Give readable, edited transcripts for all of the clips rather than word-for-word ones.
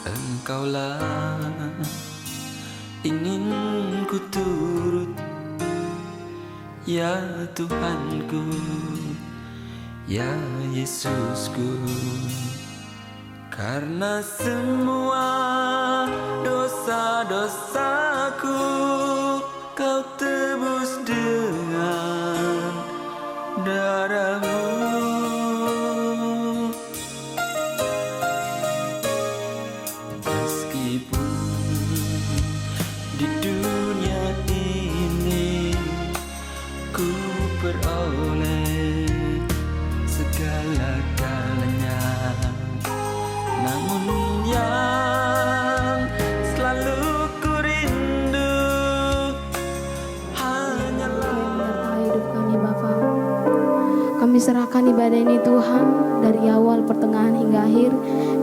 Engkaulah ingin ku turut, ya Tuhanku, ya Yesusku. Karena semua dosa-dosaku Kau tebus dengan darah-Mu. Meskipun di dunia ini ku peroleh segala-galanya, namun yang selalu ku rindu hanyalah hidup kami Bapa. Kami serahkan ibadah ini Tuhan, dari awal, pertengahan hingga akhir.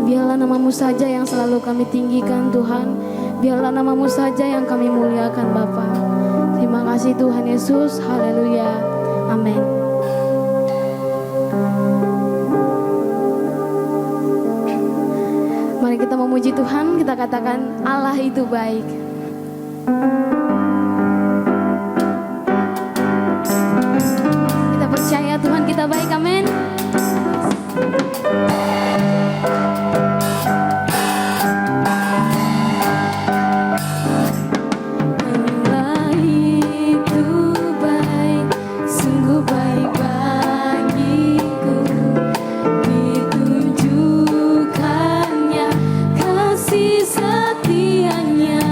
Biarlah nama-Mu saja yang selalu kami tinggikan Tuhan. Biarlah nama-Mu saja yang kami muliakan Bapa. Terima kasih Tuhan Yesus. Haleluya. Amin. Mari kita memuji Tuhan, kita katakan Allah itu baik. Kita percaya Tuhan kita baik, amin. Allah itu baik, sungguh baik bagiku. Ditunjukkannya kasih setianya.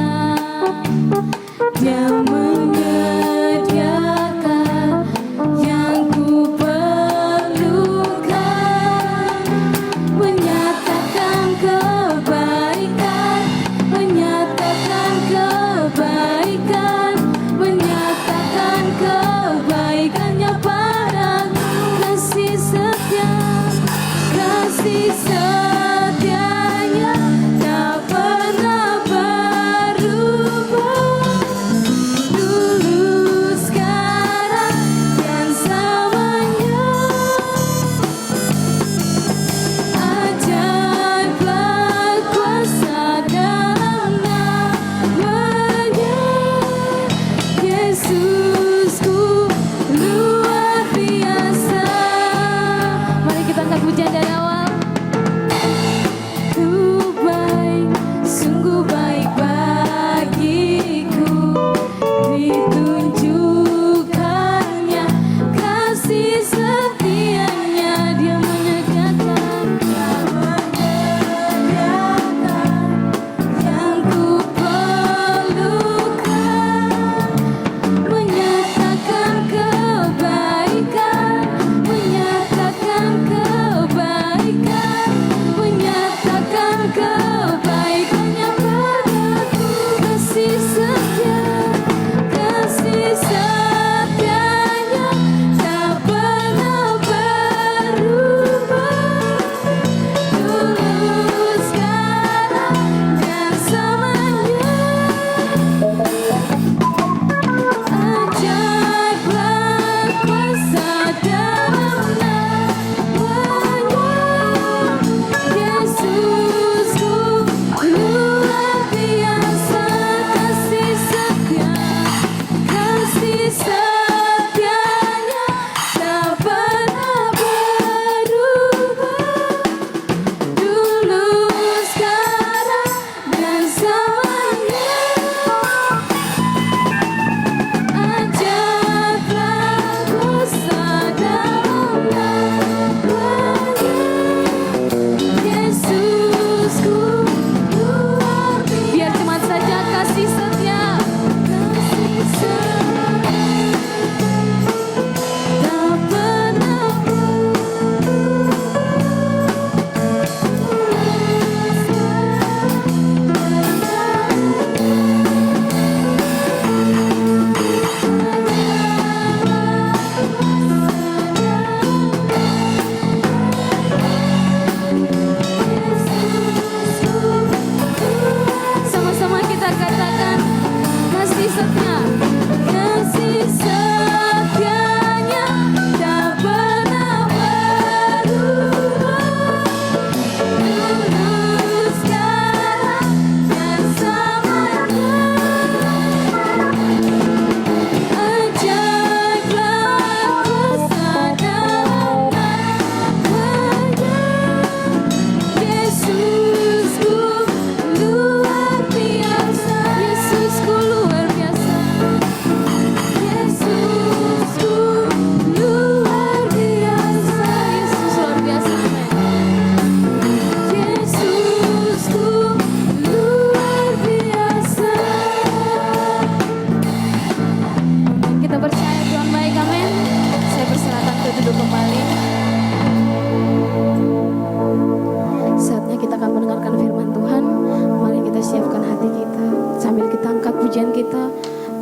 pujian kita.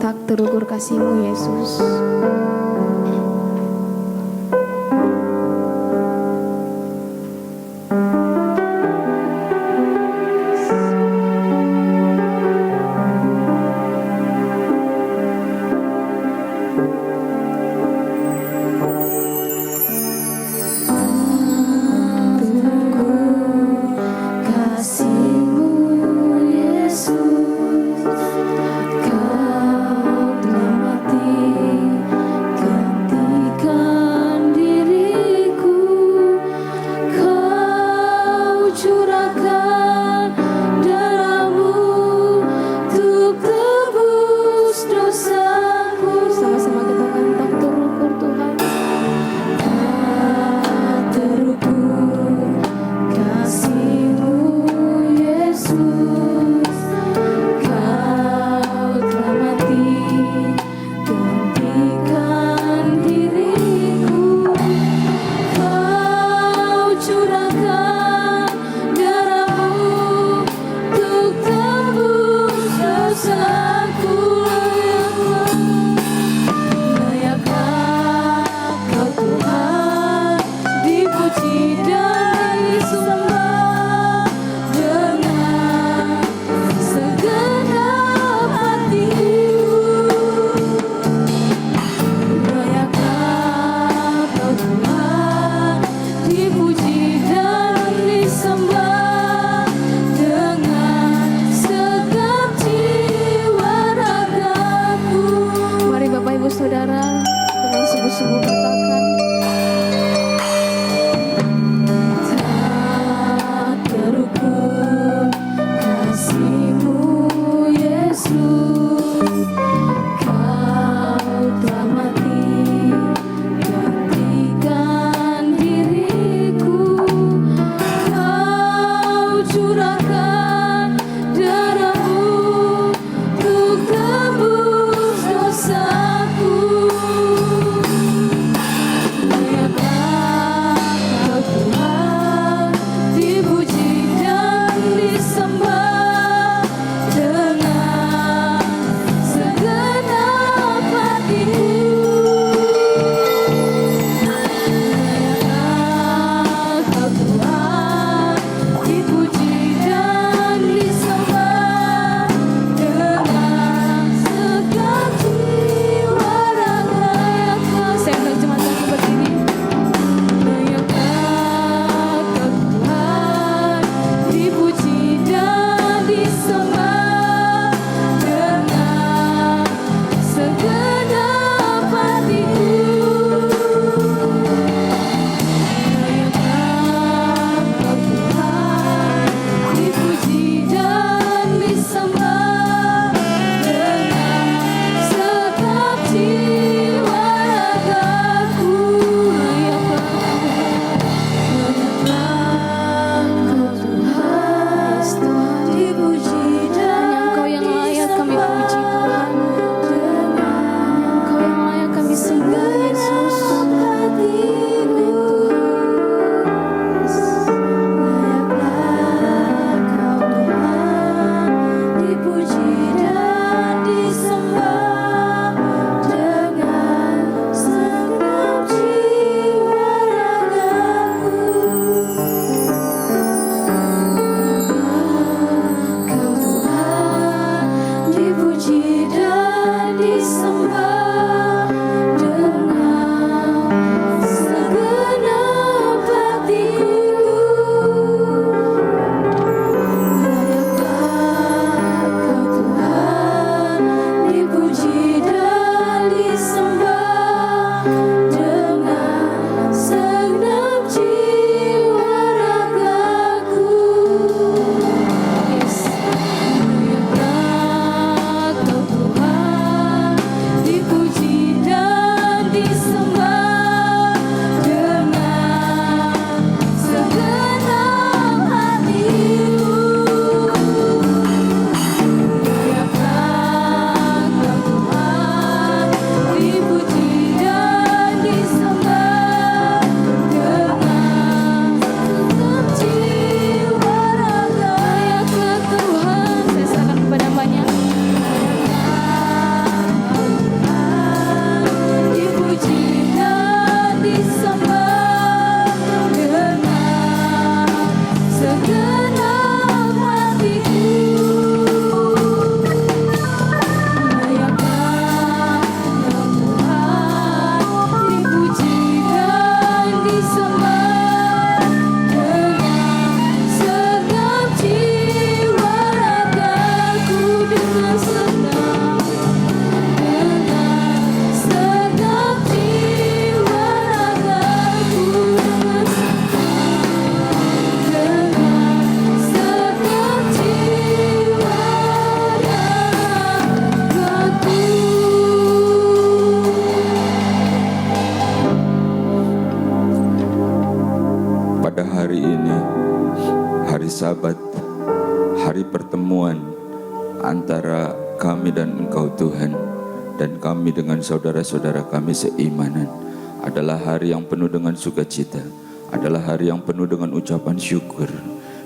Tak terukur kasih-Mu Yesus. Sabat, hari pertemuan antara kami dan Engkau Tuhan, dan kami dengan saudara-saudara kami seimanan, adalah hari yang penuh dengan sukacita, adalah hari yang penuh dengan ucapan syukur,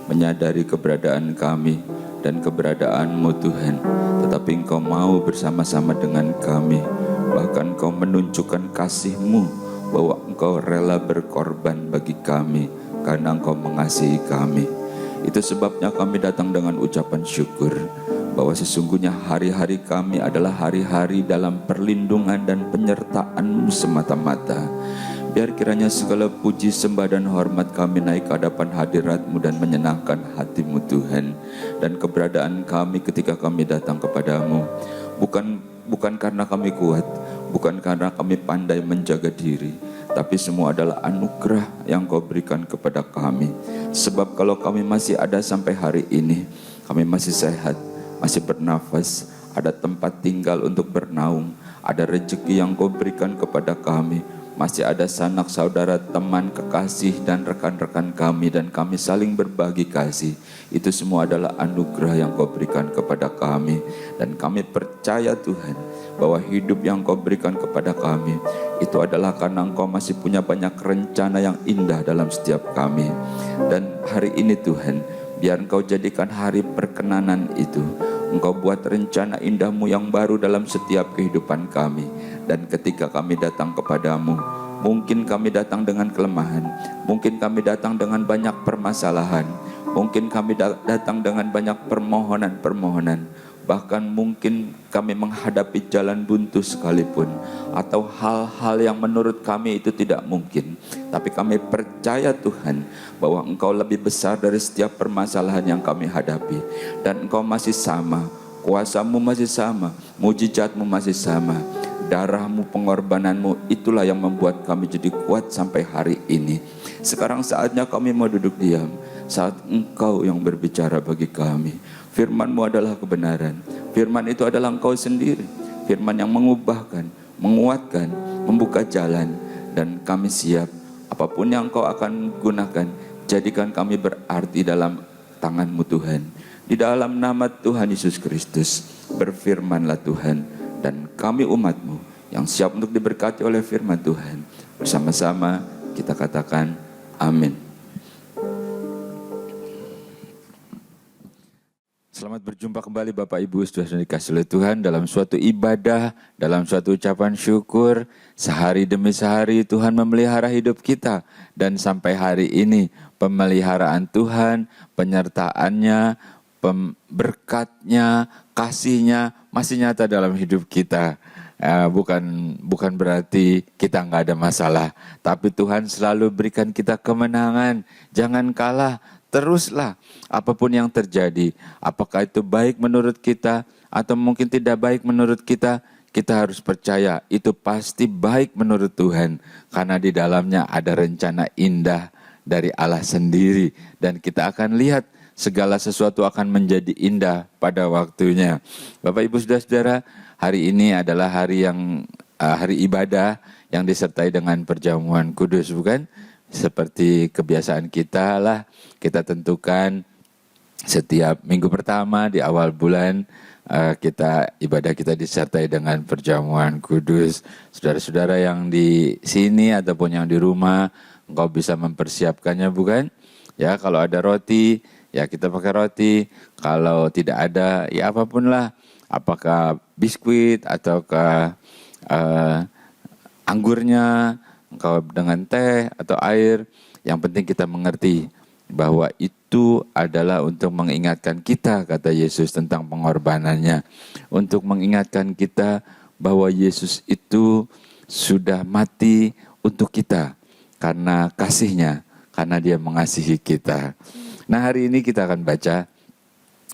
menyadari keberadaan kami dan keberadaan-Mu Tuhan, tetapi Engkau mau bersama-sama dengan kami, bahkan Engkau menunjukkan kasih-Mu, bahwa Engkau rela berkorban bagi kami, karena Engkau mengasihi kami. Itu sebabnya kami datang dengan ucapan syukur, bahwa sesungguhnya hari-hari kami adalah hari-hari dalam perlindungan dan penyertaan-Mu semata-mata. Biar kiranya segala puji, sembah dan hormat kami naik ke hadapan hadirat-Mu dan menyenangkan hati-Mu Tuhan. Dan keberadaan kami ketika kami datang kepadamu bukan karena kami kuat, bukan karena kami pandai menjaga diri, tapi semua adalah anugerah yang Kau berikan kepada kami. Sebab kalau kami masih ada sampai hari ini, kami masih sehat, masih bernafas, ada tempat tinggal untuk bernaung, ada rezeki yang Kau berikan kepada kami, masih ada sanak saudara, teman, kekasih, dan rekan-rekan kami, dan kami saling berbagi kasih. Itu semua adalah anugerah yang Kau berikan kepada kami. Dan kami percaya Tuhan, bahwa hidup yang Kau berikan kepada kami, itu adalah karena Engkau masih punya banyak rencana yang indah dalam setiap kami. Dan hari ini Tuhan, biar Engkau jadikan hari perkenanan itu, Engkau buat rencana indah-Mu yang baru dalam setiap kehidupan kami. Dan ketika kami datang kepadamu, mungkin kami datang dengan kelemahan, mungkin kami datang dengan banyak permasalahan, mungkin kami datang dengan banyak permohonan-permohonan, bahkan mungkin kami menghadapi jalan buntu sekalipun, atau hal-hal yang menurut kami itu tidak mungkin. Tapi kami percaya Tuhan, bahwa Engkau lebih besar dari setiap permasalahan yang kami hadapi. Dan Engkau masih sama, kuasa-Mu masih sama, mujizat-Mu masih sama. Darah-Mu, pengorbanan-Mu, itulah yang membuat kami jadi kuat sampai hari ini. Sekarang saatnya kami mau duduk diam, saat Engkau yang berbicara bagi kami. Firman-Mu adalah kebenaran. Firman itu adalah Engkau sendiri. Firman yang mengubahkan, menguatkan, membuka jalan. Dan kami siap, apapun yang Engkau akan gunakan, jadikan kami berarti dalam tangan-Mu Tuhan. Di dalam nama Tuhan Yesus Kristus, berfirmanlah Tuhan. Dan kami umat-Mu yang siap untuk diberkati oleh firman Tuhan, bersama-sama kita katakan amin. Selamat berjumpa kembali Bapak Ibu saudara dikasihi oleh Tuhan dalam suatu ibadah, dalam suatu ucapan syukur. Sehari demi sehari Tuhan memelihara hidup kita, dan sampai hari ini pemeliharaan Tuhan, penyertaannya, berkatnya, kasihnya masih nyata dalam hidup kita. Bukan berarti kita nggak ada masalah, tapi Tuhan selalu berikan kita kemenangan. Jangan kalah, teruslah apapun yang terjadi. Apakah itu baik menurut kita atau mungkin tidak baik menurut kita, kita harus percaya itu pasti baik menurut Tuhan, karena di dalamnya ada rencana indah dari Allah sendiri, dan kita akan lihat segala sesuatu akan menjadi indah pada waktunya. Bapak Ibu saudara-saudara, hari ini adalah hari ibadah yang disertai dengan perjamuan kudus, bukan? Seperti kebiasaan kita lah, kita tentukan setiap minggu pertama di awal bulan ibadah kita disertai dengan perjamuan kudus. Saudara-saudara yang di sini ataupun yang di rumah, engkau bisa mempersiapkannya, bukan? Ya, kalau ada roti, ya kita pakai roti. Kalau tidak ada, ya apapun lah. Apakah biskuit ataukah anggurnya, engkau dengan teh atau air. Yang penting kita mengerti bahwa itu adalah untuk mengingatkan kita, kata Yesus, tentang pengorbanannya. Untuk mengingatkan kita bahwa Yesus itu sudah mati untuk kita karena kasihnya, karena Dia mengasihi kita. Nah, hari ini kita akan baca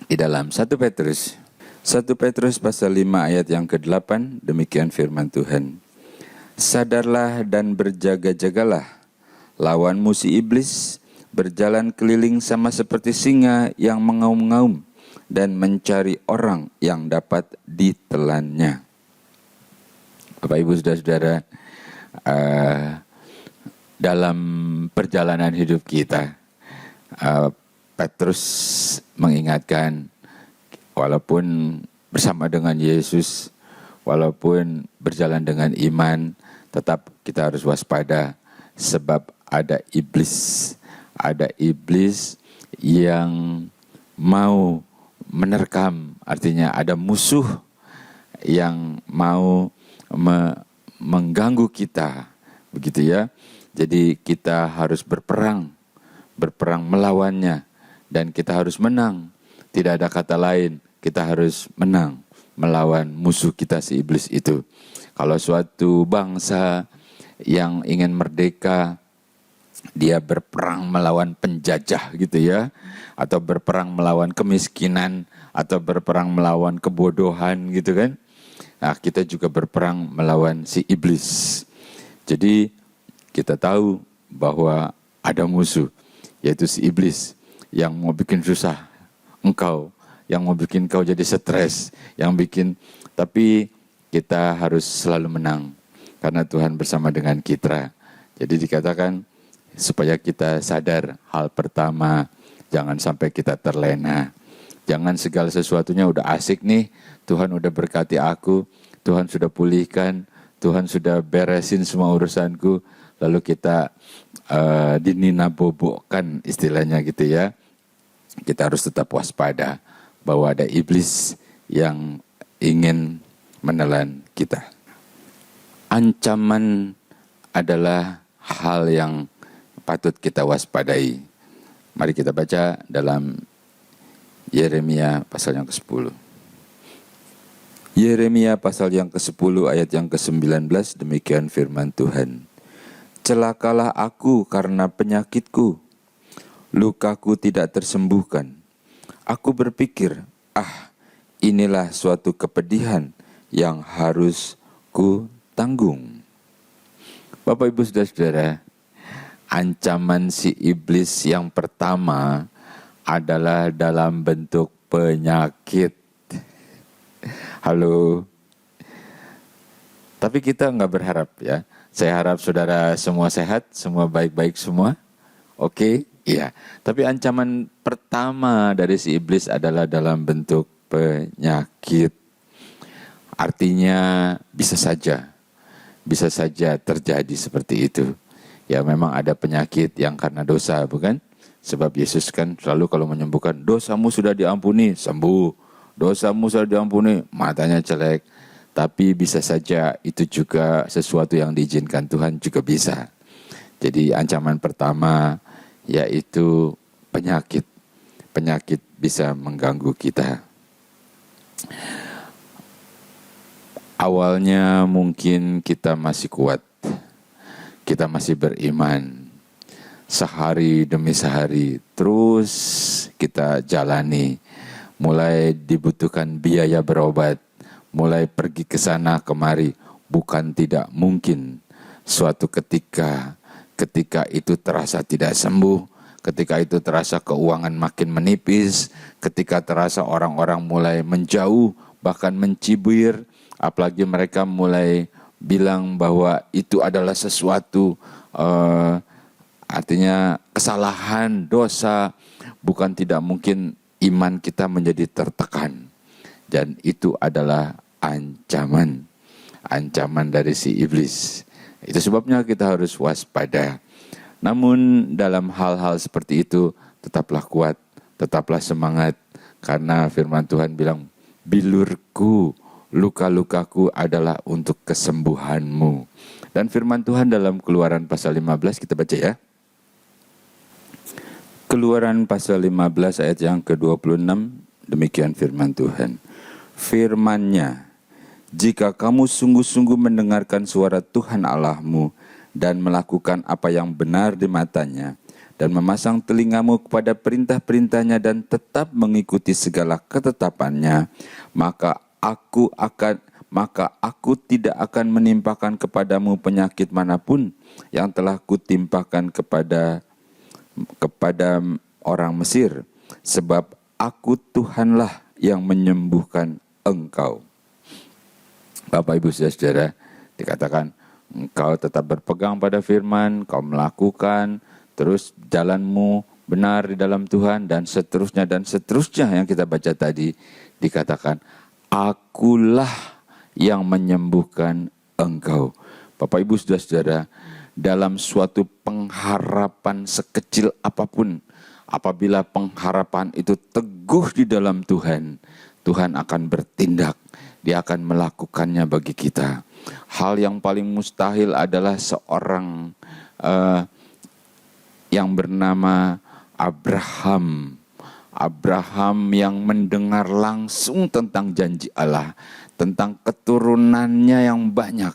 di dalam 1 Petrus pasal 5 ayat yang ke-8, demikian firman Tuhan. Sadarlah dan berjaga-jagalah, lawan musuh iblis berjalan keliling sama seperti singa yang mengaum-ngaum dan mencari orang yang dapat ditelannya. Bapak Ibu saudara-saudara, dalam perjalanan hidup kita, Petrus mengingatkan, walaupun bersama dengan Yesus, walaupun berjalan dengan iman, tetap kita harus waspada sebab ada iblis yang mau menerkam, artinya ada musuh yang mau mengganggu kita, begitu ya. Jadi kita harus berperang melawannya, dan kita harus menang. Tidak ada kata lain, kita harus menang melawan musuh kita si iblis itu. Kalau suatu bangsa yang ingin merdeka, dia berperang melawan penjajah gitu ya, atau berperang melawan kemiskinan, atau berperang melawan kebodohan gitu kan. Nah, kita juga berperang melawan si iblis. Jadi kita tahu bahwa ada musuh, yaitu si iblis yang mau bikin susah engkau, yang mau bikin kau jadi stres, tapi kita harus selalu menang karena Tuhan bersama dengan kita. Jadi dikatakan supaya kita sadar, hal pertama, jangan sampai kita terlena. Jangan segala sesuatunya udah asik nih, Tuhan udah berkati aku, Tuhan sudah pulihkan, Tuhan sudah beresin semua urusanku, lalu kita dininabobokkan istilahnya gitu ya. Kita harus tetap waspada bahwa ada iblis yang ingin menelan kita. Ancaman adalah hal yang patut kita waspadai. Mari kita baca dalam Yeremia pasal yang ke-10. Yeremia pasal yang ke-10 ayat yang ke-19, demikian firman Tuhan. Celakalah aku karena penyakitku, lukaku tidak tersembuhkan. Aku berpikir, inilah suatu kepedihan yang harus ku tanggung. Bapak Ibu Saudara-saudara, ancaman si iblis yang pertama adalah dalam bentuk penyakit. Halo. Tapi kita nggak berharap ya. Saya harap saudara semua sehat, semua baik-baik semua. Oke, iya. Tapi ancaman pertama dari si iblis adalah dalam bentuk penyakit. Artinya bisa saja terjadi seperti itu. Ya memang ada penyakit yang karena dosa, bukan? Sebab Yesus kan selalu kalau menyembuhkan, dosamu sudah diampuni, sembuh. Dosamu sudah diampuni, matanya jelek. Tapi bisa saja itu juga sesuatu yang diizinkan Tuhan juga bisa. Jadi ancaman pertama yaitu penyakit. Penyakit bisa mengganggu kita. Awalnya mungkin kita masih kuat. Kita masih beriman. Sehari demi sehari terus kita jalani. Mulai dibutuhkan biaya berobat. Mulai pergi ke sana kemari, bukan tidak mungkin suatu ketika itu terasa tidak sembuh, ketika itu terasa keuangan makin menipis, ketika terasa orang-orang mulai menjauh, bahkan mencibir, apalagi mereka mulai bilang bahwa itu adalah sesuatu, artinya kesalahan, dosa, bukan tidak mungkin iman kita menjadi tertekan. Dan itu adalah ancaman dari si iblis. Itu sebabnya kita harus waspada. Namun dalam hal-hal seperti itu, tetaplah kuat, tetaplah semangat. Karena firman Tuhan bilang, bilurku, luka-lukaku adalah untuk kesembuhanmu. Dan firman Tuhan dalam Keluaran pasal 15, kita baca ya. Keluaran pasal 15 ayat yang ke-26, demikian firman Tuhan. Firman-Nya, jika kamu sungguh-sungguh mendengarkan suara Tuhan Allahmu dan melakukan apa yang benar di matanya dan memasang telingamu kepada perintah-perintahnya dan tetap mengikuti segala ketetapannya, maka aku tidak akan menimpakan kepadamu penyakit manapun yang telah kutimpakan kepada orang Mesir, sebab aku Tuhanlah yang menyembuhkan engkau. Bapak Ibu Saudara, dikatakan engkau tetap berpegang pada firman, kau melakukan, terus jalanmu benar di dalam Tuhan, dan seterusnya yang kita baca tadi. Dikatakan, akulah yang menyembuhkan engkau. Bapak Ibu Saudara-saudara, dalam suatu pengharapan sekecil apapun, apabila pengharapan itu teguh di dalam Tuhan, Tuhan akan bertindak. Dia akan melakukannya bagi kita. Hal yang paling mustahil adalah seorang yang bernama Abraham. Abraham yang mendengar langsung tentang janji Allah, tentang keturunannya yang banyak.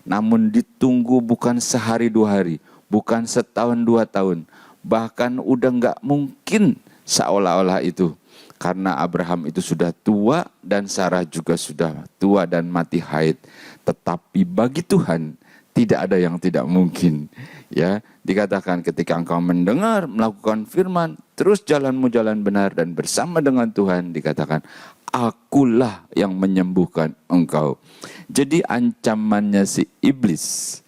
Namun ditunggu bukan sehari 2 hari, bukan setahun 2 tahun. Bahkan udah gak mungkin seolah-olah itu. Karena Abraham itu sudah tua dan Sarah juga sudah tua dan mati haid. Tetapi bagi Tuhan tidak ada yang tidak mungkin. Ya, dikatakan ketika engkau mendengar, melakukan firman, terus jalanmu jalan benar dan bersama dengan Tuhan, dikatakan, akulah yang menyembuhkan engkau. Jadi ancamannya si iblis,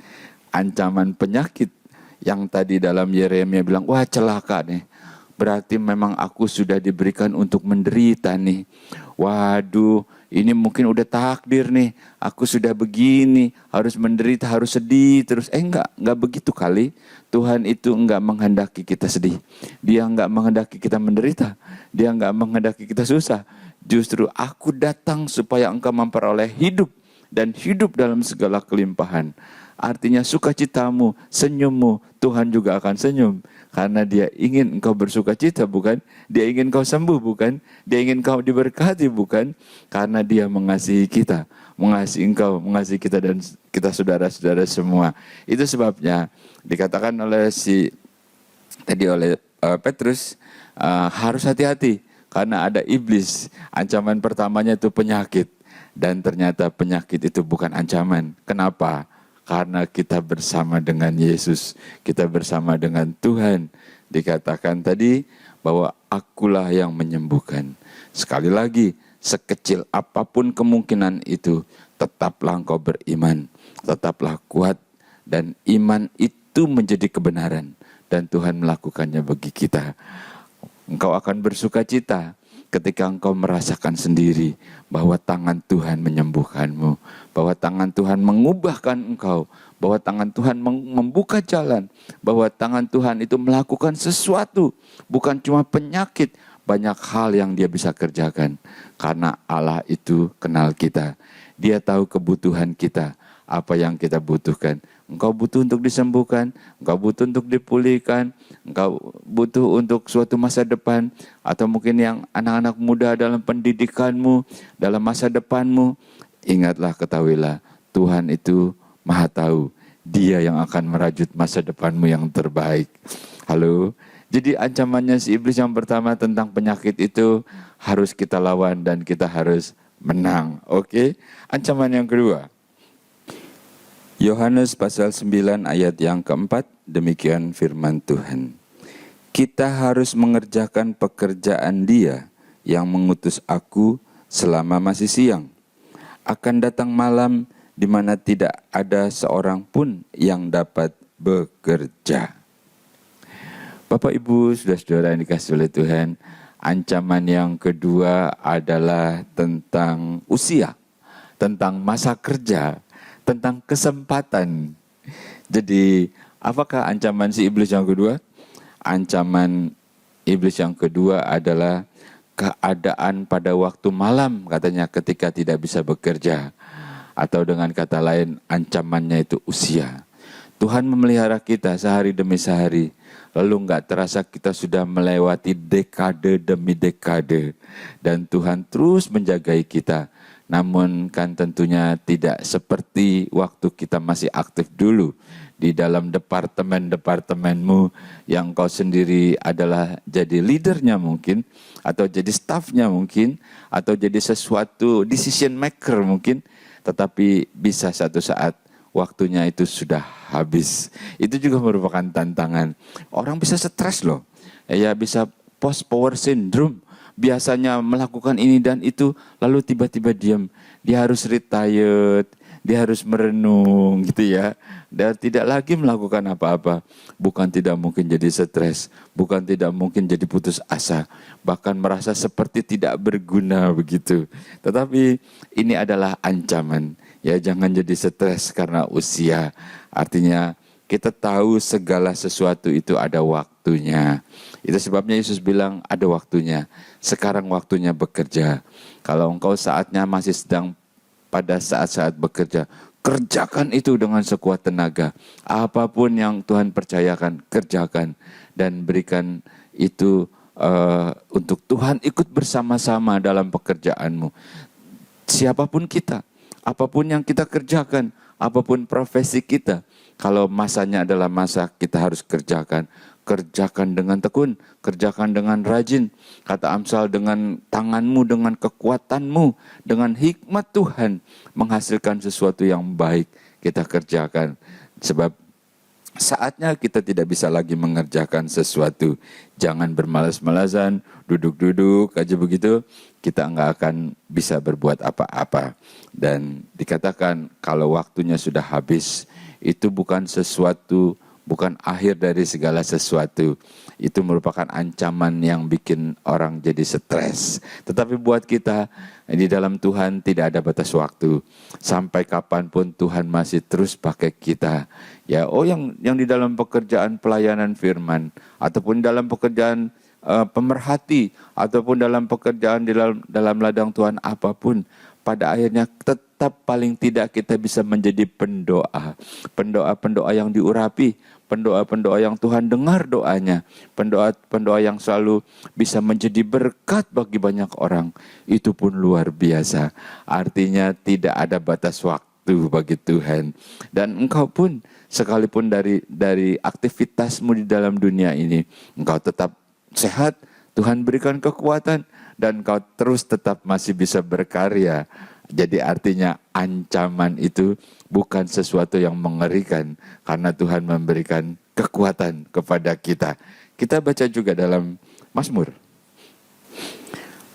ancaman penyakit yang tadi dalam Yeremia bilang, wah celaka nih. Berarti memang aku sudah diberikan untuk menderita nih. Waduh, ini mungkin udah takdir nih. Aku sudah begini, harus menderita, harus sedih terus. Enggak begitu kali. Tuhan itu enggak menghendaki kita sedih. Dia enggak menghendaki kita menderita. Dia enggak menghendaki kita susah. Justru aku datang supaya engkau memperoleh hidup dan hidup dalam segala kelimpahan. Artinya sukacitamu, senyummu, Tuhan juga akan senyum. Karena dia ingin engkau bersukacita, bukan? Dia ingin engkau sembuh, bukan? Dia ingin engkau diberkati, bukan? Karena dia mengasihi kita, mengasihi engkau, mengasihi kita dan kita saudara-saudara semua. Itu sebabnya dikatakan oleh Petrus, harus hati-hati. Karena ada iblis. Ancaman pertamanya itu penyakit. Dan ternyata penyakit itu bukan ancaman. Kenapa? Karena kita bersama dengan Yesus, kita bersama dengan Tuhan. Dikatakan tadi bahwa akulah yang menyembuhkan. Sekali lagi, sekecil apapun kemungkinan itu, tetaplah engkau beriman, tetaplah kuat. Dan iman itu menjadi kebenaran. Dan Tuhan melakukannya bagi kita. Engkau akan bersukacita ketika engkau merasakan sendiri bahwa tangan Tuhan menyembuhkanmu, bahwa tangan Tuhan mengubahkan engkau, bahwa tangan Tuhan membuka jalan, bahwa tangan Tuhan itu melakukan sesuatu, bukan cuma penyakit, banyak hal yang dia bisa kerjakan. Karena Allah itu kenal kita, dia tahu kebutuhan kita, apa yang kita butuhkan. Engkau butuh untuk disembuhkan, engkau butuh untuk dipulihkan, engkau butuh untuk suatu masa depan, atau mungkin yang anak-anak muda dalam pendidikanmu, dalam masa depanmu. Ingatlah, ketahuilah, Tuhan itu Maha tahu. Dia yang akan merajut masa depanmu yang terbaik. Halo? Jadi ancamannya si iblis yang pertama tentang penyakit itu harus kita lawan dan kita harus menang. Oke? Ancaman yang kedua, Yohanes pasal 9 ayat yang keempat, demikian firman Tuhan. Kita harus mengerjakan pekerjaan Dia yang mengutus aku selama masih siang. Akan datang malam di mana tidak ada seorang pun yang dapat bekerja. Bapak Ibu, saudara-saudara yang dikasihi oleh Tuhan, ancaman yang kedua adalah tentang usia, tentang masa kerja, tentang kesempatan. Jadi, apakah ancaman si iblis yang kedua? Ancaman iblis yang kedua adalah keadaan pada waktu malam, katanya, ketika tidak bisa bekerja. Atau dengan kata lain, ancamannya itu usia. Tuhan memelihara kita sehari demi sehari. Lalu enggak terasa kita sudah melewati dekade demi dekade. Dan Tuhan terus menjagai kita. Namun kan tentunya tidak seperti waktu kita masih aktif dulu di dalam departemen-departemenmu yang kau sendiri adalah jadi leadernya mungkin, atau jadi staffnya mungkin, atau jadi sesuatu decision maker mungkin, tetapi bisa satu saat waktunya itu sudah habis. Itu juga merupakan tantangan. Orang bisa stres loh, ya bisa post power syndrome. Biasanya melakukan ini dan itu, lalu tiba-tiba diam. Dia harus retired, dia harus merenung gitu ya. Dia tidak lagi melakukan apa-apa. Bukan tidak mungkin jadi stres, bukan tidak mungkin jadi putus asa, bahkan merasa seperti tidak berguna begitu. Tetapi ini adalah ancaman. Ya, jangan jadi stres karena usia. Artinya kita tahu segala sesuatu itu ada waktunya. Itu sebabnya Yesus bilang ada waktunya. Sekarang waktunya bekerja. Kalau engkau saatnya masih sedang pada saat-saat bekerja, kerjakan itu dengan sekuat tenaga. Apapun yang Tuhan percayakan, kerjakan. Dan berikan itu untuk Tuhan ikut bersama-sama dalam pekerjaanmu. Siapapun kita, apapun yang kita kerjakan, apapun profesi kita, kalau masanya adalah masa kita harus kerjakan. Kerjakan dengan tekun, kerjakan dengan rajin. Kata Amsal, dengan tanganmu, dengan kekuatanmu, dengan hikmat Tuhan, menghasilkan sesuatu yang baik kita kerjakan. Sebab saatnya kita tidak bisa lagi mengerjakan sesuatu. Jangan bermalas-malasan, duduk-duduk aja begitu. Kita enggak akan bisa berbuat apa-apa. Dan dikatakan kalau waktunya sudah habis, itu bukan sesuatu, bukan akhir dari segala sesuatu. Itu merupakan ancaman yang bikin orang jadi stres. Tetapi buat kita, di dalam Tuhan tidak ada batas waktu. Sampai kapanpun Tuhan masih terus pakai kita. Ya, yang di dalam pekerjaan pelayanan firman, ataupun dalam pekerjaan pemerhati, ataupun dalam pekerjaan di dalam ladang Tuhan apapun, pada akhirnya tetap paling tidak kita bisa menjadi pendoa. Pendoa-pendoa yang diurapi, pendoa-pendoa yang Tuhan dengar doanya, pendoa-pendoa yang selalu bisa menjadi berkat bagi banyak orang. Itu pun luar biasa. Artinya tidak ada batas waktu bagi Tuhan. Dan engkau pun sekalipun dari aktivitasmu di dalam dunia ini, engkau tetap sehat, Tuhan berikan kekuatan, dan kau terus tetap masih bisa berkarya. Jadi artinya ancaman itu bukan sesuatu yang mengerikan, karena Tuhan memberikan kekuatan kepada kita. Kita baca juga dalam Mazmur.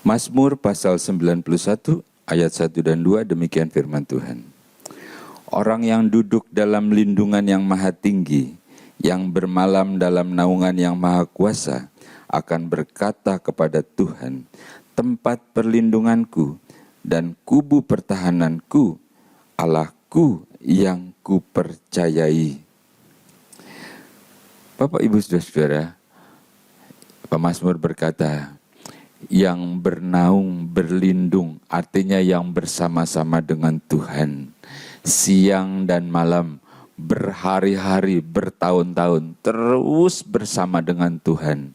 Mazmur pasal 91 ayat 1 dan 2, demikian firman Tuhan. Orang yang duduk dalam lindungan yang maha tinggi, yang bermalam dalam naungan yang maha kuasa, akan berkata kepada Tuhan, tempat perlindunganku dan kubu pertahananku, Allahku yang kupercayai. Bapak, Ibu, Saudara-saudara, pemazmur berkata, yang bernaung, berlindung, artinya yang bersama-sama dengan Tuhan. Siang dan malam, berhari-hari, bertahun-tahun, terus bersama dengan Tuhan.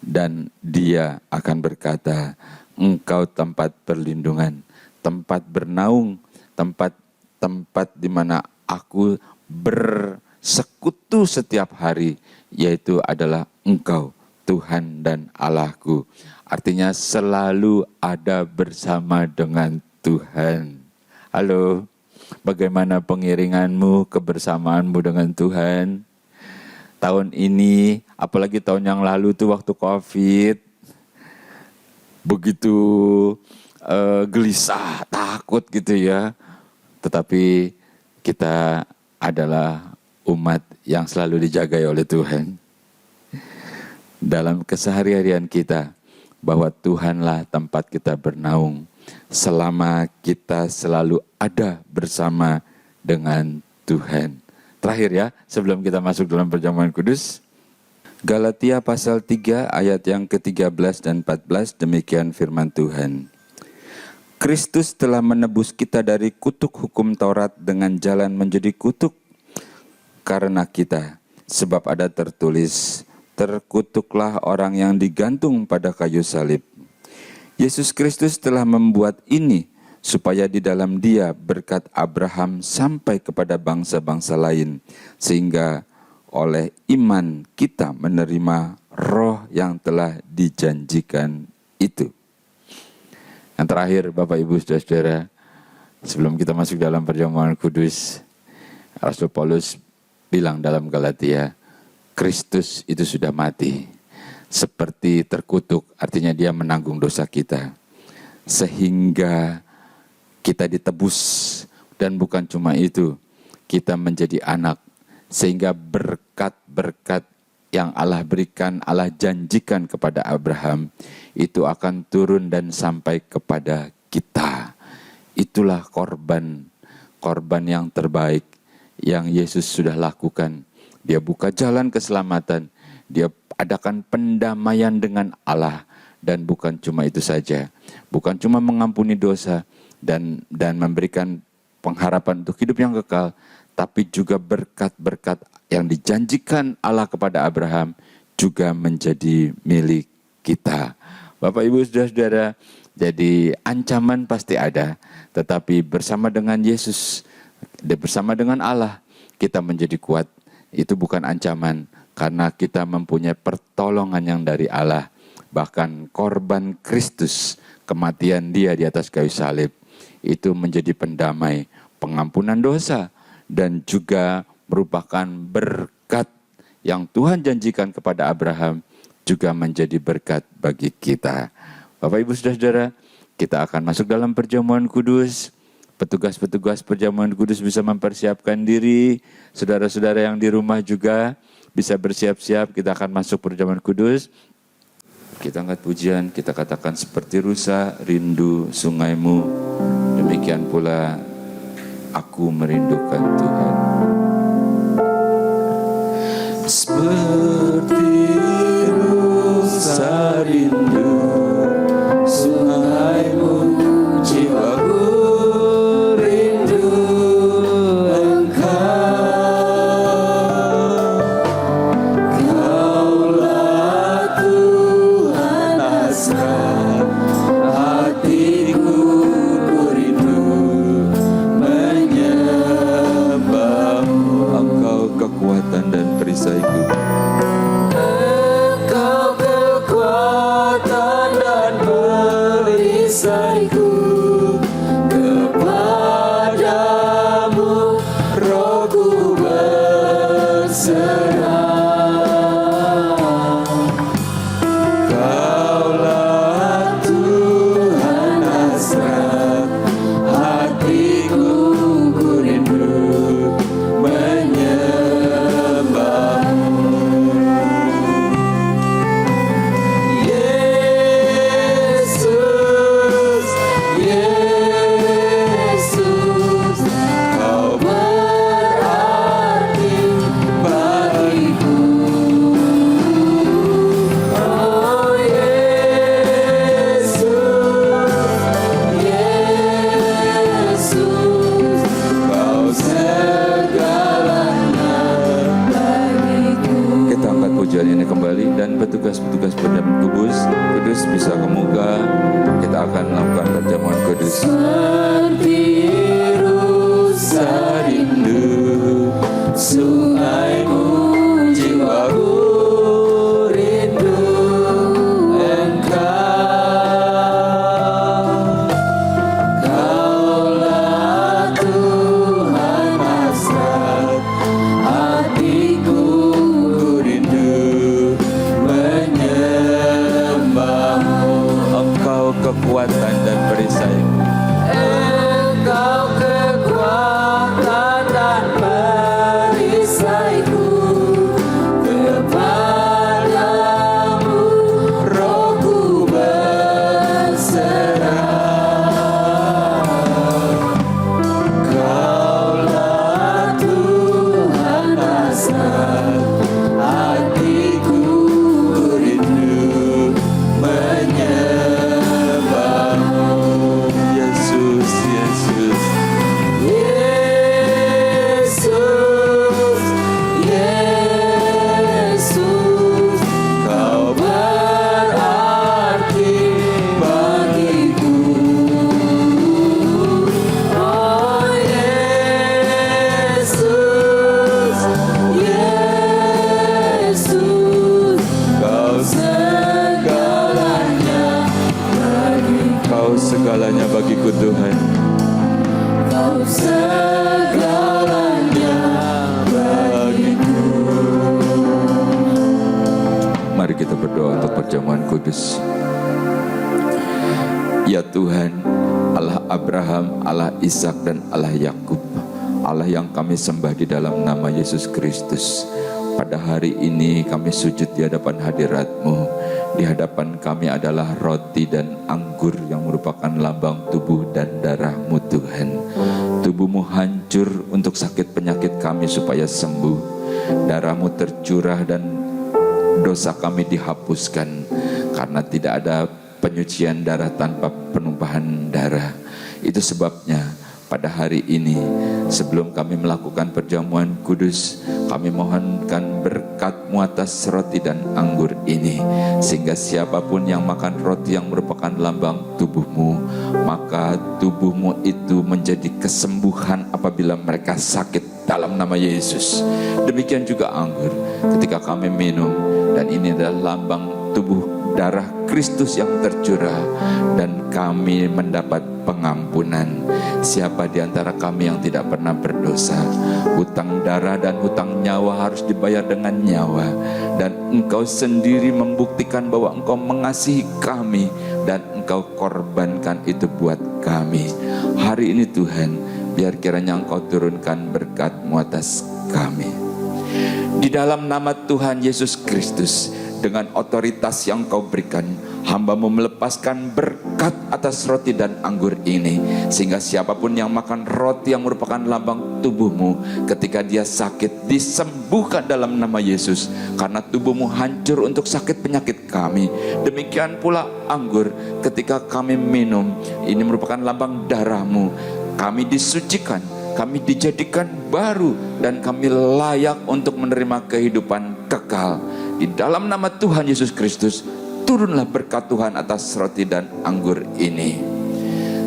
Dan dia akan berkata, engkau tempat perlindungan, tempat bernaung, tempat di mana aku bersekutu setiap hari, yaitu adalah engkau, Tuhan dan Allahku. Artinya selalu ada bersama dengan Tuhan. Halo, bagaimana pengiringanmu, kebersamaanmu dengan Tuhan? Tahun ini, apalagi tahun yang lalu tuh waktu COVID, begitu gelisah, takut gitu ya. Tetapi kita adalah umat yang selalu dijagai oleh Tuhan. Dalam keseharian kita, bahwa Tuhanlah tempat kita bernaung, selama kita selalu ada bersama dengan Tuhan. Terakhir ya, sebelum kita masuk dalam perjamuan kudus, Galatia pasal 3 ayat yang ke-13 dan 14, demikian firman Tuhan. Kristus telah menebus kita dari kutuk hukum Taurat dengan jalan menjadi kutuk karena kita. Sebab ada tertulis, terkutuklah orang yang digantung pada kayu salib. Yesus Kristus telah membuat ini supaya di dalam Dia berkat Abraham sampai kepada bangsa-bangsa lain, sehingga oleh iman kita menerima roh yang telah dijanjikan itu. Yang terakhir, Bapak, Ibu, Saudara-saudara, sebelum kita masuk dalam perjamuan kudus, Rasul Paulus bilang dalam Galatia, Kristus itu sudah mati, seperti terkutuk, artinya Dia menanggung dosa kita, sehingga kita ditebus Dan bukan cuma itu, kita menjadi anak, sehingga berkat-berkat yang Allah berikan, Allah janjikan kepada Abraham, itu akan turun dan sampai kepada kita. Itulah korban yang terbaik yang Yesus sudah lakukan. Dia buka jalan keselamatan, dia adakan pendamaian dengan Allah. Dan bukan cuma itu saja, bukan cuma mengampuni dosa dan memberikan pengharapan untuk hidup yang kekal, tapi juga berkat-berkat yang dijanjikan Allah kepada Abraham juga menjadi milik kita. Bapak, Ibu, Saudara-saudara, jadi ancaman pasti ada, tetapi bersama dengan Yesus, bersama dengan Allah, kita menjadi kuat. Itu bukan ancaman, karena kita mempunyai pertolongan yang dari Allah. Bahkan korban Kristus, kematian dia di atas kayu salib, itu menjadi pendamai, pengampunan dosa, dan juga merupakan berkat yang Tuhan janjikan kepada Abraham, juga menjadi berkat bagi kita. Bapak, Ibu, Saudara-saudara, kita akan masuk dalam perjamuan kudus. Petugas-petugas perjamuan kudus bisa mempersiapkan diri. Saudara-saudara yang di rumah juga bisa bersiap-siap, kita akan masuk perjamuan kudus. Kita angkat pujian, kita katakan seperti rusa rindu sungaimu, demikian pula aku merindukan Tuhan. Seperti rusa rindu sungaimu, jiwaku rindu Engkau. Kaulah Tuhan hasrat hatiku, ku rindu menyembahmu. Engkau kekuatan dan perisaiku. Engkau kekuatan dan perisaiku. Kepadamu rohku berserah. Kaulah Tuhan hasrat hatiku, ku rindu menyembahmu. Yesus, Yesus, Kau berarti bagiku. Oh Yesus, Yesus, Kau segalanya bagiku. Kita angkat pujian ini kembali, dan petugas-petugas perjamuan kudus bisa kemuka. Kita akan melakukan perjamuan kudus. Seperti rusa rindu sungaimu, jiwaku rindu Engkau. Kaulah Tuhan hasrat hatiku, ku rindu menyembahmu. Engkau kekuatan dan perisaiku. Engkau kekuatan dan perisaiku. Kepadamu rohku berserah. Kaulah Tuhan hasrat hatiku, ku rindu menyembahmu. Yesus, Yesus, Yesus, Yesus, Kau berarti bagiku. Oh Yesus, Yesus, Kau segalanya bagiku. Kau segalanya bagiku, Tuhan. Kau segalanya bagiku. Mari kita berdoa untuk perjamuan kudus. Ya Tuhan, Allah Abraham, Allah Ishak dan Allah Yakub, Allah yang kami sembah di dalam nama Yesus Kristus. Pada hari ini kami sujud di hadapan hadirat-Mu. Di hadapan kami adalah roti dan anggur yang merupakan lambang tubuh dan darah-Mu Tuhan. Tubuh-Mu hancur untuk sakit penyakit kami supaya sembuh. Darah-Mu tercurah dan dosa kami dihapuskan, karena tidak ada penyucian darah tanpa penumpahan darah. Itu sebabnya pada hari ini, sebelum kami melakukan perjamuan kudus, kami mohonkan berkat-Mu atas roti dan anggur ini, sehingga siapapun yang makan roti yang merupakan lambang tubuh-Mu, maka tubuh-Mu itu menjadi kesembuhan apabila mereka sakit dalam nama Yesus. Demikian juga anggur ketika kami minum, dan ini adalah lambang tubuh darah Kristus yang tercurah, dan kami mendapat pengampunan. Siapa di antara kami yang tidak pernah berdosa? Hutang darah dan hutang nyawa harus dibayar dengan nyawa, dan Engkau sendiri membuktikan bahwa Engkau mengasihi kami dan Engkau korbankan itu buat kami. Hari ini Tuhan, biar kiranya Engkau turunkan berkat-Mu atas kami. Di dalam nama Tuhan Yesus Kristus, dengan otoritas yang Kau berikan, hamba-Mu melepaskan berkat atas roti dan anggur ini, sehingga siapapun yang makan roti yang merupakan lambang tubuh-Mu, ketika dia sakit, disembuhkan dalam nama Yesus, karena tubuh-Mu hancur untuk sakit penyakit kami. Demikian pula anggur, ketika kami minum, ini merupakan lambang darah-Mu, kami disucikan, kami dijadikan baru, dan kami layak untuk menerima kehidupan kekal. Di dalam nama Tuhan Yesus Kristus, turunlah berkat Tuhan atas roti dan anggur ini.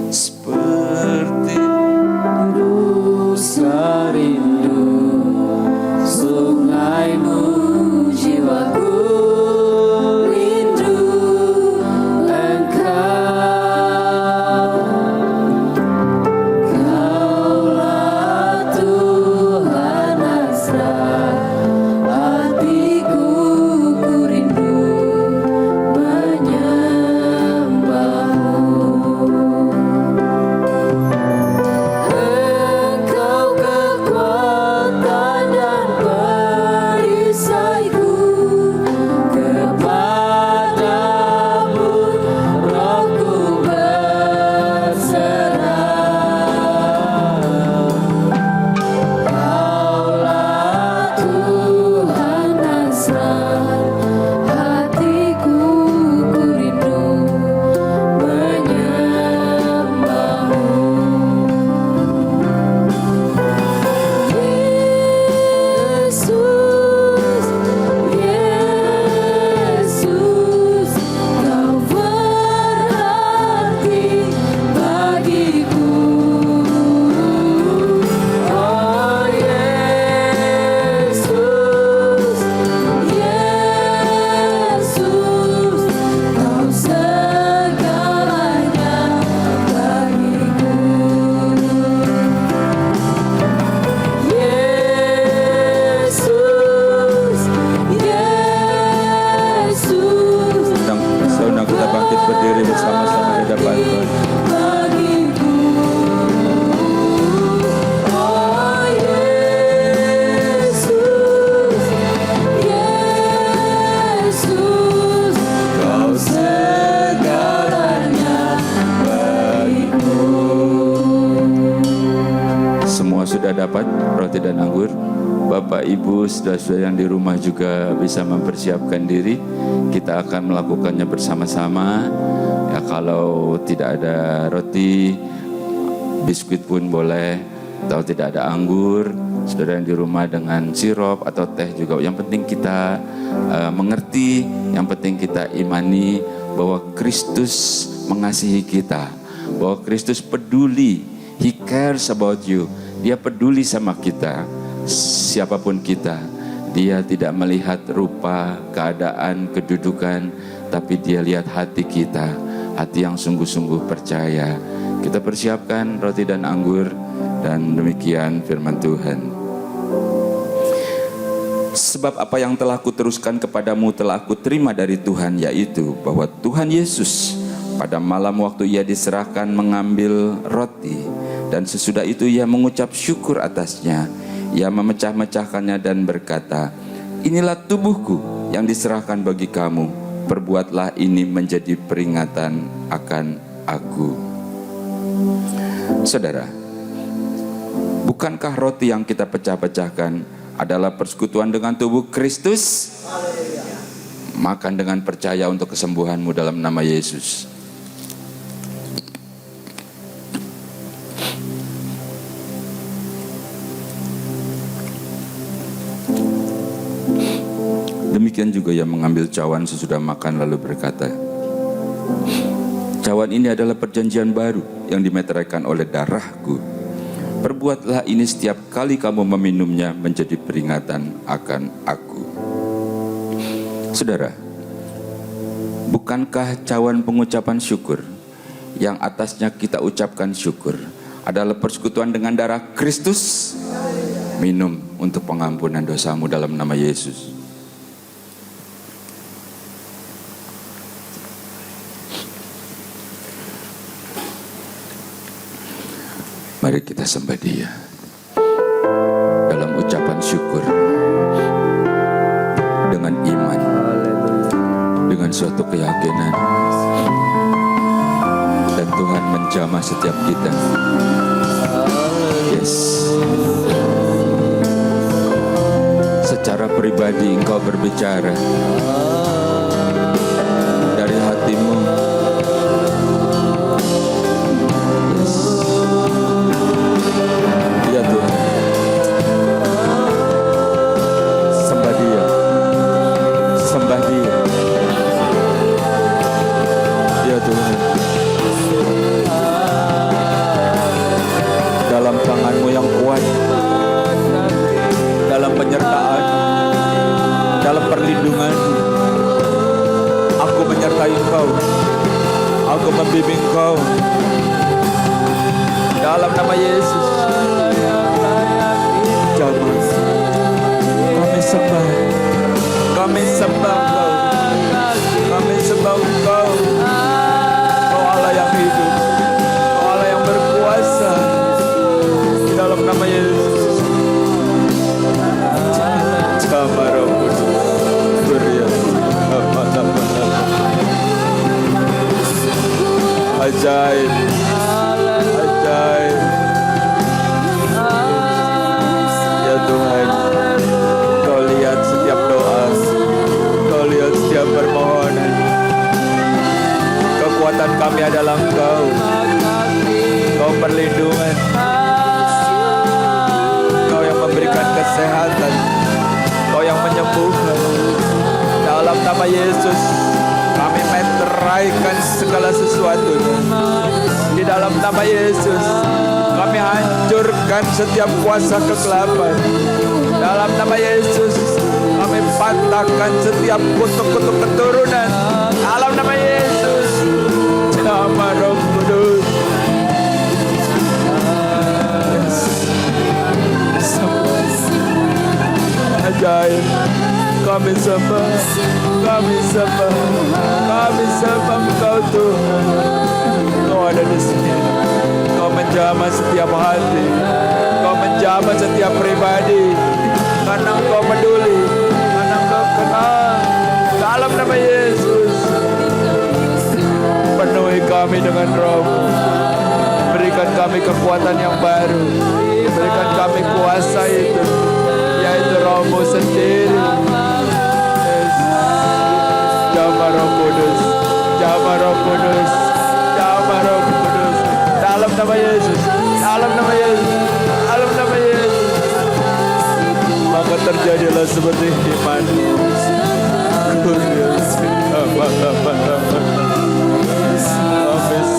Seperti Rusa rindu sungai-Mu, jiwaku rindu Engkau. Kaulah Tuhan hasrat hatiku, ku rindu menyembah-Mu. Engkau kekuatan dan perisaiku, kepadamu rohku berserah. Kaulah Tuhan hasrat hatiku, ku rindu menyembah-Mu. Yesus, Yesus, Kau berarti bagiku. Oh Yesus, Yesus, Kau segalanya bagiku. Yesus, Yesus, Saudara kita bangkit berdiri bersama-sama di hadapan Tuhan. bagiku. Oh Yesus, Yesus, Kau segalanya bagiku. Semua sudah dapat roti dan anggur. Bapak, Ibu, saudara-saudara yang di rumah juga bisa mempersiapkan diri. Kita akan melakukannya bersama-sama. Ya, kalau tidak ada roti, biskuit pun boleh. Atau tidak ada anggur, saudara yang di rumah dengan sirup atau teh juga. Yang penting kita mengerti, yang penting kita imani bahwa Kristus mengasihi kita, bahwa Kristus peduli. He cares about you. Dia peduli sama kita, siapapun kita. Dia tidak melihat rupa, keadaan, kedudukan, tapi dia lihat hati kita, hati yang sungguh-sungguh percaya. Kita persiapkan roti dan anggur, dan demikian firman Tuhan. Sebab apa yang telah kuteruskan kepadamu telah aku terima dari Tuhan, yaitu bahwa Tuhan Yesus Pada malam waktu ia diserahkan mengambil roti, dan sesudah itu ia mengucap syukur atasnya. Ia memecah-mecahkannya dan berkata, "Inilah tubuhku yang diserahkan bagi kamu. Perbuatlah ini menjadi peringatan akan aku." Saudara, bukankah roti yang kita pecah-pecahkan adalah persekutuan dengan tubuh Kristus? Makan dengan percaya untuk kesembuhanmu dalam nama Yesus. Demikian juga ia mengambil cawan sesudah makan lalu berkata, "Cawan ini adalah perjanjian baru yang dimeteraikan oleh darahku. Perbuatlah ini setiap kali kamu meminumnya menjadi peringatan akan aku." Saudara, bukankah cawan pengucapan syukur yang atasnya kita ucapkan syukur adalah persekutuan dengan darah Kristus? Minum untuk pengampunan dosamu dalam nama Yesus. Mari kita sembah Dia dalam ucapan syukur, dengan iman, dengan suatu keyakinan, dan Tuhan menjamah setiap kita. Yes. Secara pribadi engkau berbicara dari hatimu. Ya Tuhan, sembah Dia, sembah Dia. Ya Tuhan, dalam tangan-Mu yang kuat, dalam penyertaan, dalam perlindungan, aku menyertai Engkau, aku membimbing Engkau dalam nama Yesus. Jamah, kami sembah, kami sembah Engkau, kami sembah Engkau. Kau Allah yang hidup, Kau Allah yang berkuasa, di dalam nama Yesus. Jamah Roh Kudus, beriak, ajaib, ajaib. Ya Tuhan, Kau lihat setiap doa, Kau lihat setiap permohonan. Kekuatan kami adalah Engkau, Kau perlindungan, Kau yang memberikan kesehatan, Kau yang menyembuhkan. Dalam nama Yesus, kami meteraikan segala sesuatunya. Di dalam nama Yesus, kami hancurkan setiap kuasa kegelapan. Dalam nama Yesus, kami patahkan setiap kutuk-kutuk keturunan. Dalam nama Yesus, nama Roh Kudus. Ajaib, kami sembah, kami sembah, kami sembah Engkau Tuhan. Kau ada di sini, Kau menjamah setiap hati, Kau menjamah setiap pribadi, karena Engkau peduli, karena Engkau kenal. Dalam nama Yesus, penuhi kami dengan Roh-Mu, berikan kami kekuatan yang baru, berikan kami kuasa itu, yaitu Roh-Mu sendiri. Yes. Jamah Roh Kudus, jamah Roh Kudus, jamah Roh Kudus. Dalam nama Yesus, dalam nama Yesus, dalam nama Yesus. Maka terjadilah seperti iman. Kami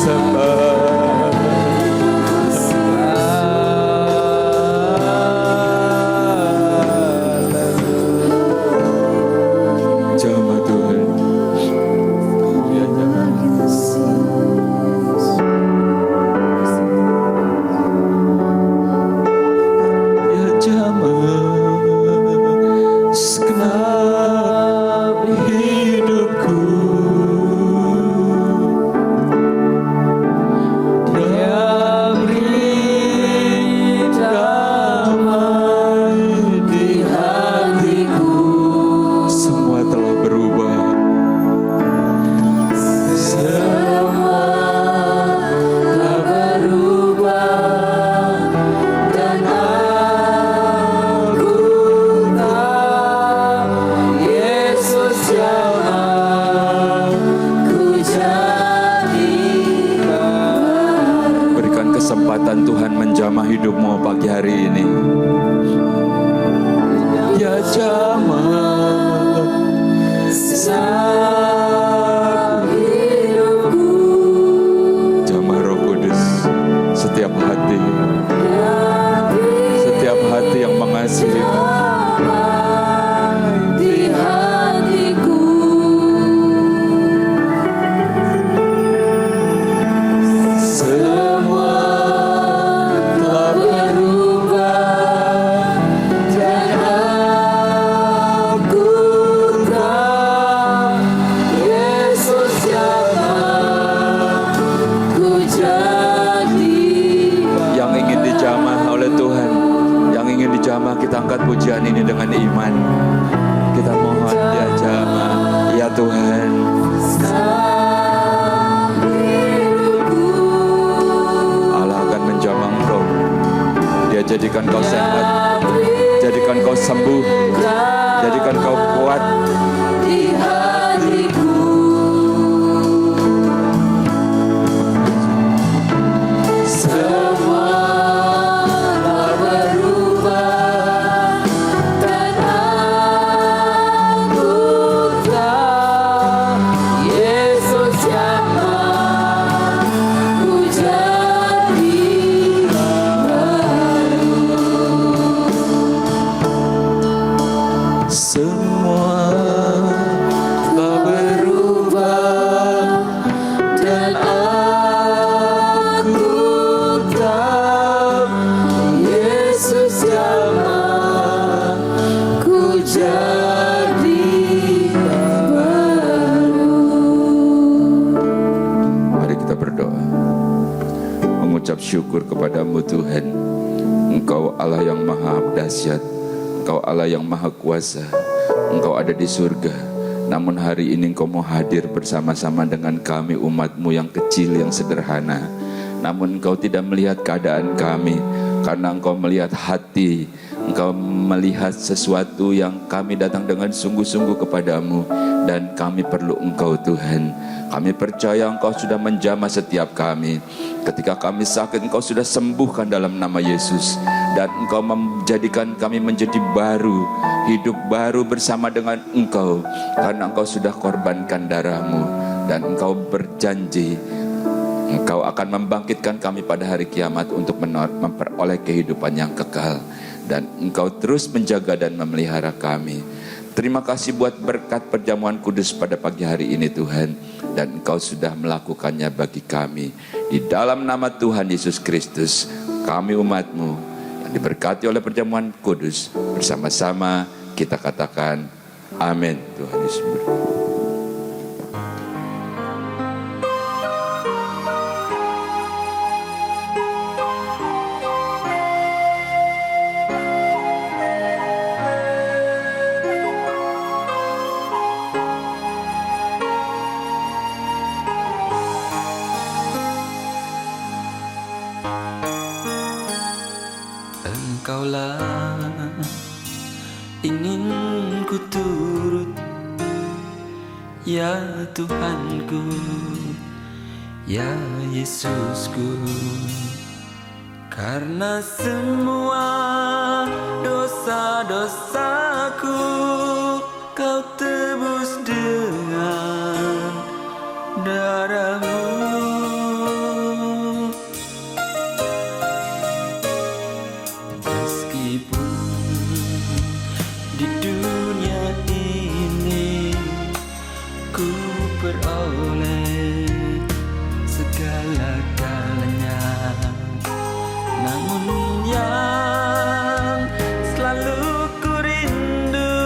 sembah. hari ini. Ya jamah hidupku, jamah Roh Kudus setiap hati yang mengasihi di hatiku. Semua telah berubah dan aku tahu Yesus siapa ku jadi. yang ingin dijamah oleh Tuhan, yang ingin dijamah, kita angkat pujian ini dengan iman. Kita mohon dia jamah, ya Tuhan. Allah akan menjamah engkau. Dia jadikan kau sehat, jadikan kau sembuh, jadikan kau kuat. Di hatiku semua telah berubah dan aku tahu Yesus siapa ku jadi baru. Semua telah Berubah dan aku tahu Yesus siapa ku jadi baru. Mari kita berdoa, mengucap syukur kepadamu Tuhan. Engkau Allah yang maha dahsyat, Engkau Allah yang maha kuasa, Engkau ada di surga. Namun hari ini Engkau mau hadir bersama-sama dengan kami, umat-Mu yang kecil, yang sederhana. Namun Engkau tidak melihat keadaan kami, karena Engkau melihat hati. Engkau melihat sesuatu yang kami datang dengan sungguh-sungguh kepadamu, dan kami perlu Engkau Tuhan. Kami percaya Engkau sudah menjamah setiap kami. Ketika kami sakit, Engkau sudah sembuhkan dalam nama Yesus, dan Engkau menjadikan kami menjadi baru, hidup baru bersama dengan Engkau, karena Engkau sudah korbankan darah-Mu, dan Engkau berjanji Engkau akan membangkitkan kami pada hari kiamat untuk memperoleh kehidupan yang kekal. Dan Engkau terus menjaga dan memelihara kami. Terima kasih buat berkat perjamuan kudus pada pagi hari ini Tuhan. Dan Engkau sudah melakukannya bagi kami. Di dalam nama Tuhan Yesus Kristus, kami umat-Mu yang diberkati oleh perjamuan kudus, bersama-sama kita katakan amin. Tuhan Yesus berkati. Engkaulah ingin ku turut, ya Tuhanku, ya Yesusku. Karena semua dosa-dosaku Kau tebus dengan darah-Mu. Meskipun di dunia ini ku peroleh segala-galanya, namun yang selalu ku rindu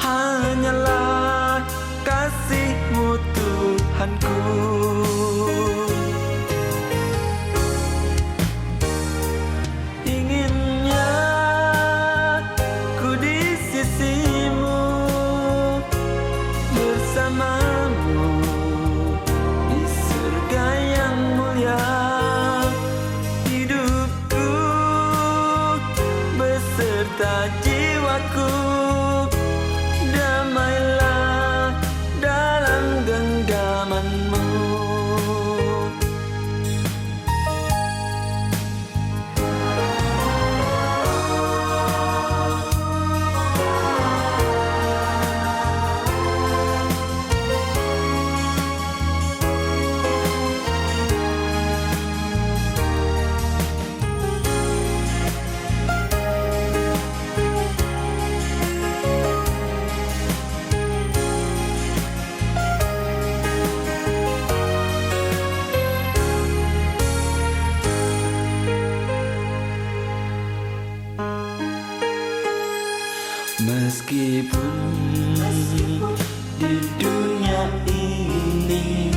hanyalah kasih-Mu Tuhanku. Inginnya ku di sisi-Mu, bersama-Mu Meskipun di dunia ini